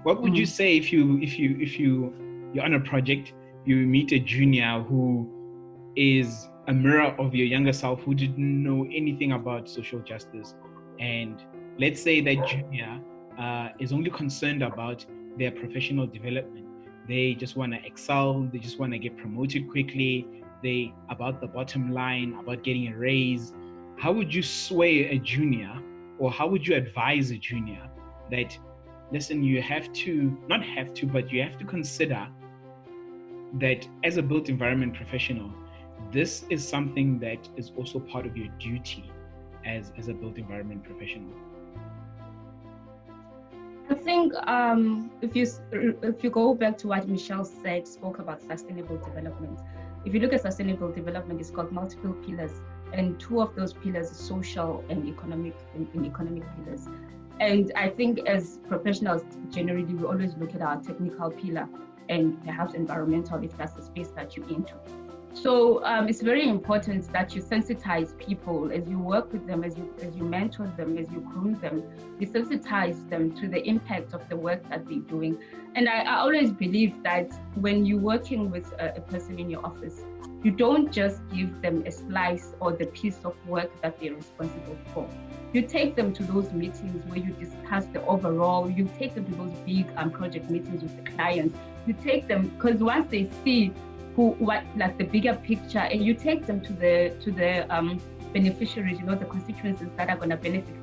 what would you say if you're on a project, you meet a junior who is a mirror of your younger self who didn't know anything about social justice, and let's say that junior is only concerned about their professional development. They just want to excel, they just want to get promoted quickly, they about the bottom line, about getting a raise. How would you sway a junior, or how would you advise a junior that, listen, you have to, not have to, but you have to consider that as a built environment professional, this is something that is also part of your duty as a built environment professional? I think if you go back to what Michelle spoke about sustainable development. If you look at sustainable development, it's got multiple pillars, and two of those pillars are social and economic pillars. And I think as professionals, generally, we always look at our technical pillar and perhaps environmental, if that's the space that you're into. So it's very important that you sensitize people as you work with them, as you mentor them, as you groom them. You sensitize them to the impact of the work that they're doing. And I always believe that when you're working with a person in your office, you don't just give them a slice or the piece of work that they're responsible for. You take them to those meetings where you discuss the overall, you take them to those big project meetings with the clients. You take them, because once they see the bigger picture, and you take them to the beneficiaries, the constituencies that are going to benefit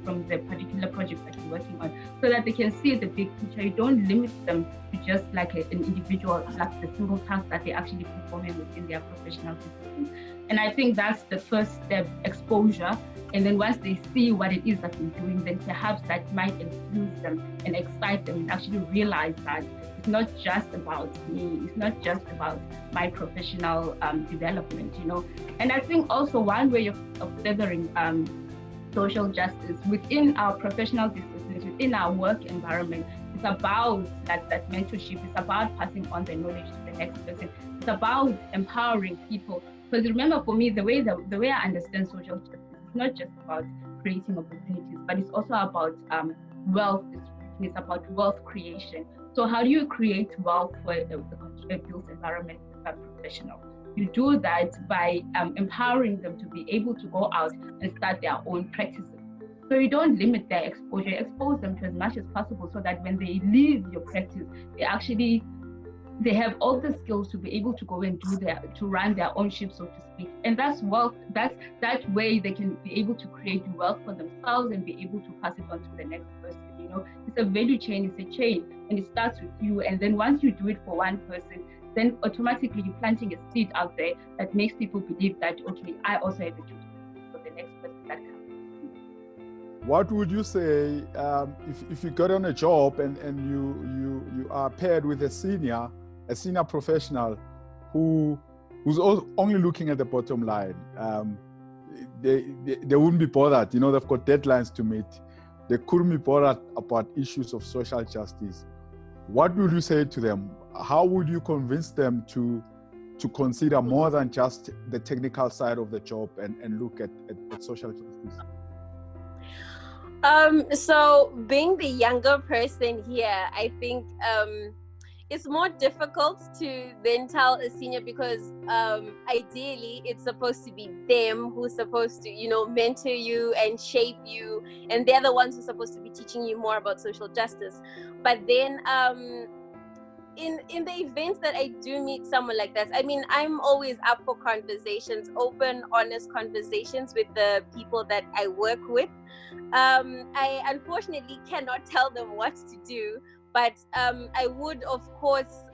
from the particular project that you're working on, so that they can see the big picture. You don't limit them to just like an individual, like the single task that they're actually performing within their professional discipline. And I think that's the first step, exposure. And then once they see what it is that we're doing, then perhaps that might influence them and excite them and actually realize that it's not just about me, it's not just about my professional development, And I think also one way of furthering social justice within our professional disciplines, within our work environment, it's about that mentorship, it's about passing on the knowledge to the next person, it's about empowering people. Because remember, for me, the way I understand social justice, it's not just about creating opportunities, but it's also about wealth. It's about wealth creation. So how do you create wealth for a built environment professional? You do that by empowering them to be able to go out and start their own practices. So you don't limit their exposure, expose them to as much as possible, so that when they leave your practice, they have all the skills to be able to go and to run their own ship, so to speak. And that's wealth. That's that way they can be able to create wealth for themselves and be able to pass it on to the next person. It's a value chain, it's a chain, and it starts with you. And then once you do it for one person, then automatically you're planting a seed out there that makes people believe that, okay, I also have a duty for the next person that comes. What would you say if you got on a job and you are paired with a senior professional who's only looking at the bottom line? They wouldn't be bothered. They've got deadlines to meet. They couldn't be bothered about issues of social justice. What would you say to them? How would you convince them to consider more than just the technical side of the job and look at social justice? So being the younger person here, I think it's more difficult to then tell a senior, because ideally it's supposed to be them who's supposed to, mentor you and shape you, and they're the ones who are supposed to be teaching you more about social justice. But then in the events that I do meet someone like that, I mean, I'm always up for conversations, open, honest conversations with the people that I work with. I unfortunately cannot tell them what to do, but I would, of course,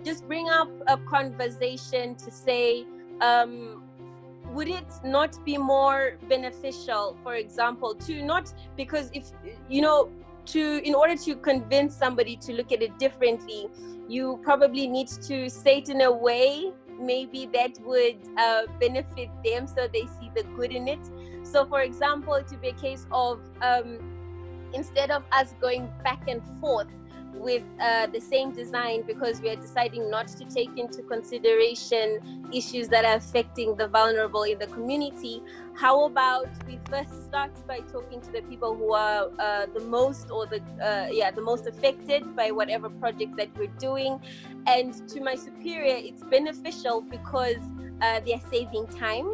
just bring up a conversation to say, would it not be more beneficial, for example, to not, because if, in order to convince somebody to look at it differently, you probably need to say it in a way maybe that would benefit them, so they see the good in it. So, for example, to be a case of, instead of us going back and forth, with the same design because we are deciding not to take into consideration issues that are affecting the vulnerable in the community. How about we first start by talking to the people who are the most affected by whatever project that we're doing. And to my superior, it's beneficial because they're saving time.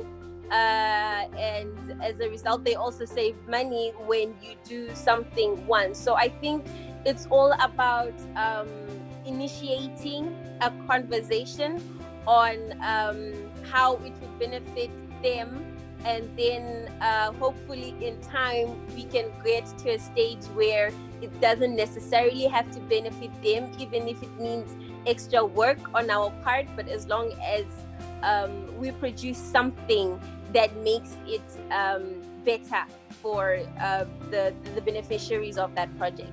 And as a result, they also save money when you do something once. So I think it's all about initiating a conversation on how it would benefit them, and then hopefully in time we can get to a stage where it doesn't necessarily have to benefit them, even if it means extra work on our part, but as long as we produce something that makes it better for the beneficiaries of that project.